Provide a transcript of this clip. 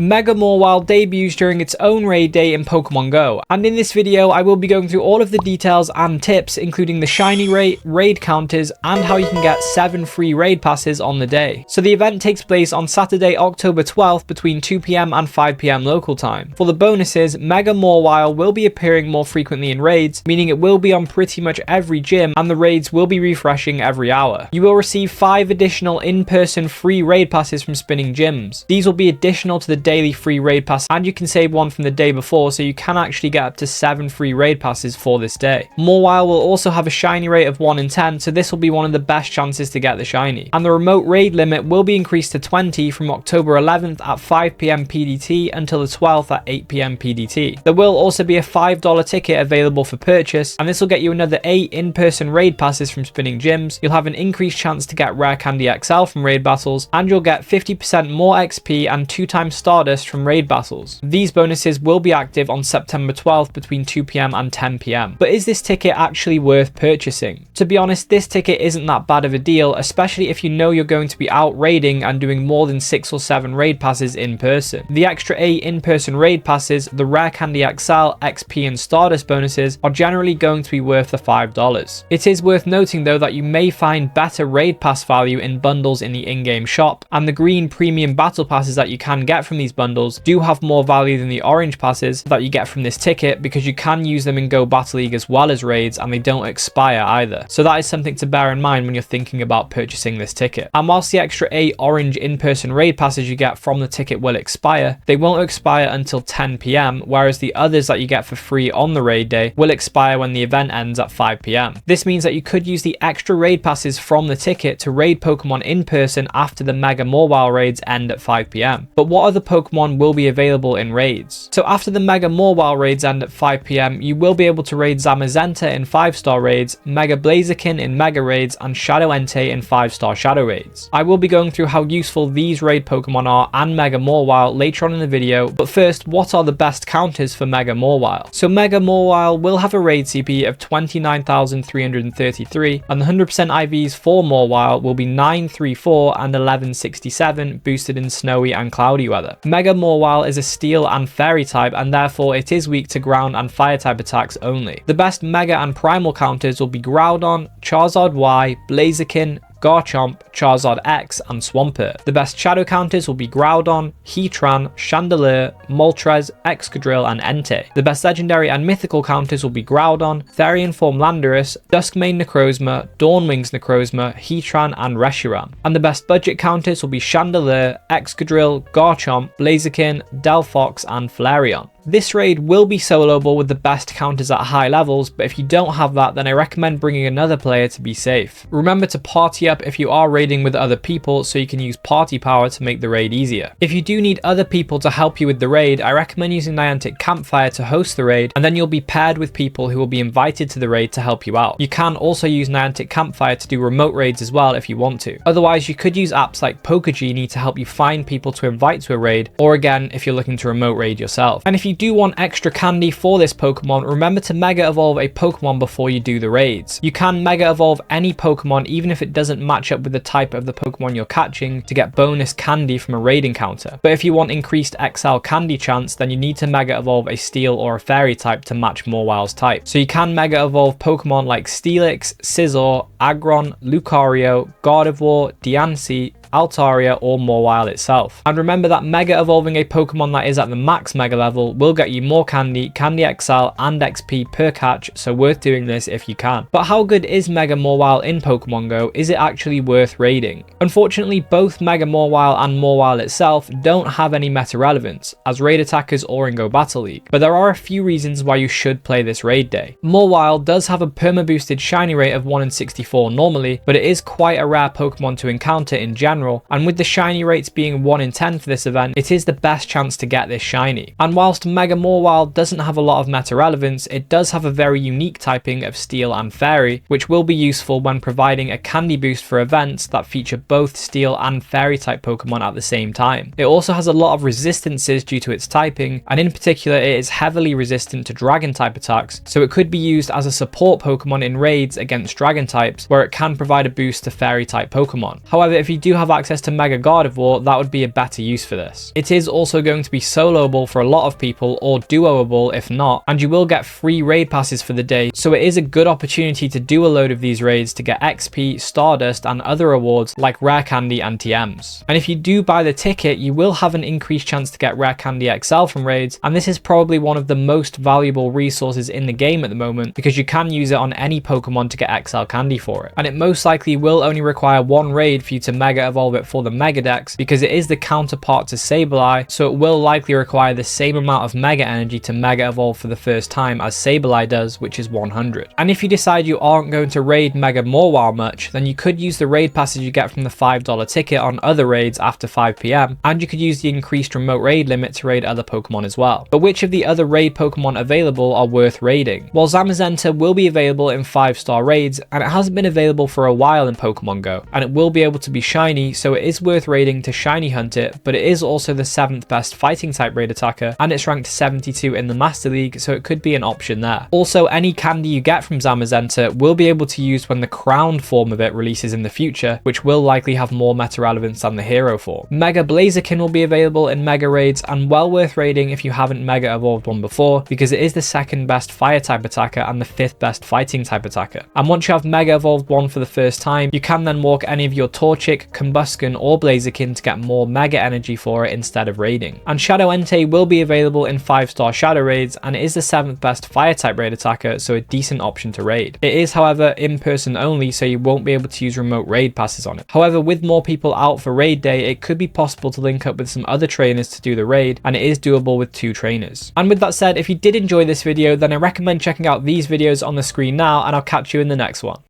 Mega Mawile debuts during its own raid day in Pokemon Go, and in this video I will be going through all of the details and tips, including the shiny rate, raid counters, and how you can get 7 free raid passes on the day. So the event takes place on Saturday, October 12th between 2 PM and 5 PM local time. For the bonuses, Mega Mawile will be appearing more frequently in raids, meaning it will be on pretty much every gym, and the raids will be refreshing every hour. You will receive 5 additional in-person free raid passes from spinning gyms. These will be additional to the daily free raid pass, and you can save one from the day before, so you can actually get up to 7 free raid passes for this day. Mawile will also have a shiny rate of 1 in 10, so this will be one of the best chances to get the shiny. And the remote raid limit will be increased to 20 from October 11th at 5 PM PDT until the 12th at 8 PM PDT. There will also be a $5 ticket available for purchase, and this will get you another 8 in-person raid passes from spinning gyms. You'll have an increased chance to get Rare Candy XL from raid battles, and you'll get 50% more XP and 2 times Stardust from raid battles. These bonuses will be active on September 12th between 2 PM and 10 PM. But is this ticket actually worth purchasing? To be honest, this ticket isn't that bad of a deal, especially if you know you're going to be out raiding and doing more than 6 or 7 raid passes in person. The extra 8 in-person raid passes, the Rare Candy XL, XP and Stardust bonuses are generally going to be worth the $5. It is worth noting though that you may find better raid pass value in bundles in the in-game shop, and the green premium battle passes that you can get from these bundles do have more value than the orange passes that you get from this ticket, because you can use them in Go Battle League as well as raids, and they don't expire either. So that is something to bear in mind when you're thinking about purchasing this ticket. And whilst the extra 8 orange in-person raid passes you get from the ticket will expire, they won't expire until 10 PM, whereas the others that you get for free on the raid day will expire when the event ends at 5 PM. This means that you could use the extra raid passes from the ticket to raid Pokemon in person after the Mega Mawile raids end at 5 PM. But what other Pokemon will be available in raids? So after the Mega Mawile raids end at 5 PM, you will be able to raid Zamazenta in 5-star raids, Mega Blaziken in Mega raids, and Shadow Entei in 5-star Shadow raids. I will be going through how useful these raid Pokemon are and Mega Mawile later on in the video, but first, what are the best counters for Mega Mawile? So Mega Mawile will have a raid CP of 29,333, and the 100% IVs for Mawile will be 934 and 1167 boosted in snowy and cloudy weather. Mega Mawile is a steel and fairy type, and therefore it is weak to ground and fire type attacks only. The best Mega and Primal counters will be Groudon, Charizard Y, Blaziken, Garchomp, Charizard X, and Swampert. The best shadow counters will be Groudon, Heatran, Chandelure, Moltres, Excadrill, and Entei. The best legendary and mythical counters will be Groudon, Therian Form Landorus, Duskmane Necrozma, Dawnwings Necrozma, Heatran, and Reshiram. And the best budget counters will be Chandelure, Excadrill, Garchomp, Blaziken, Delphox, and Flareon. This raid will be soloable with the best counters at high levels, but if you don't have that, then I recommend bringing another player to be safe. Remember to party up if you are raiding with other people, so you can use party power to make the raid easier. If you do need other people to help you with the raid, I recommend using Niantic Campfire to host the raid, and then you'll be paired with people who will be invited to the raid to help you out. You can also use Niantic Campfire to do remote raids as well if you want to. Otherwise, you could use apps like Pokegenie to help you find people to invite to a raid, or again, if you're looking to remote raid yourself. And if you do want extra candy for this Pokemon, remember to Mega Evolve a Pokemon before you do the raids. You can Mega Evolve any Pokemon even if it doesn't match up with the type of the Pokemon you're catching to get bonus candy from a raid encounter. But if you want increased XL candy chance, then you need to Mega Evolve a Steel or a Fairy type to match Mawile's type. So you can Mega Evolve Pokemon like Steelix, Scizor, Aggron, Lucario, Gardevoir, Diancie, Altaria, or Mawile itself. And remember that Mega Evolving a Pokemon that is at the max Mega level will get you more candy, Candy XL, and XP per catch, so worth doing this if you can. But how good is Mega Mawile in Pokemon Go? Is it actually worth raiding? Unfortunately, both Mega Mawile and Mawile itself don't have any meta relevance as raid attackers or in Go Battle League, but there are a few reasons why you should play this raid day. Mawile does have a perma boosted shiny rate of 1 in 64 normally, but it is quite a rare Pokemon to encounter in general, and with the shiny rates being 1 in 10 for this event, it is the best chance to get this shiny. And whilst Mega Mawile doesn't have a lot of meta relevance, it does have a very unique typing of Steel and Fairy, which will be useful when providing a candy boost for events that feature both Steel and Fairy type Pokemon at the same time. It also has a lot of resistances due to its typing, and in particular it is heavily resistant to Dragon type attacks, so it could be used as a support Pokemon in raids against Dragon types, where it can provide a boost to Fairy type Pokemon. However, if you do have have access to Mega Gardevoir, that would be a better use for this. It is also going to be soloable for a lot of people, or duoable if not, and you will get free raid passes for the day, so it is a good opportunity to do a load of these raids to get XP, Stardust, and other rewards like Rare Candy and TMs. And if you do buy the ticket, you will have an increased chance to get Rare Candy XL from raids, and this is probably one of the most valuable resources in the game at the moment, because you can use it on any Pokemon to get XL Candy for it. And it most likely will only require one raid for you to Mega Evolve it for the Mega Dex, because it is the counterpart to Sableye, so it will likely require the same amount of Mega Energy to Mega Evolve for the first time as Sableye does, which is 100. And if you decide you aren't going to raid Mega Mawile much, then you could use the raid passes you get from the $5 ticket on other raids after 5 PM, and you could use the increased remote raid limit to raid other Pokemon as well. But which of the other raid Pokemon available are worth raiding? Well, Zamazenta will be available in 5-star raids, and it hasn't been available for a while in Pokemon Go, and it will be able to be shiny, so it is worth raiding to shiny hunt it, but it is also the 7th best fighting type raid attacker, and it's ranked 72 in the Master League, so it could be an option there. Also, any candy you get from Zamazenta will be able to use when the crowned form of it releases in the future, which will likely have more meta relevance than the hero form. Mega Blaziken will be available in Mega Raids, and well worth raiding if you haven't Mega Evolved one before, because it is the 2nd best fire type attacker and the 5th best fighting type attacker. And once you have Mega Evolved one for the first time, you can then walk any of your Torchic, Combusken, or Blaziken to get more Mega Energy for it instead of raiding. And Shadow Entei will be available in 5-star Shadow Raids, and it is the 7th best fire type raid attacker, so a decent option to raid. It is, however, in person only, so you won't be able to use remote raid passes on it. However, with more people out for raid day, it could be possible to link up with some other trainers to do the raid, and it is doable with 2 trainers. And with that said, if you did enjoy this video, then I recommend checking out these videos on the screen now, and I'll catch you in the next one.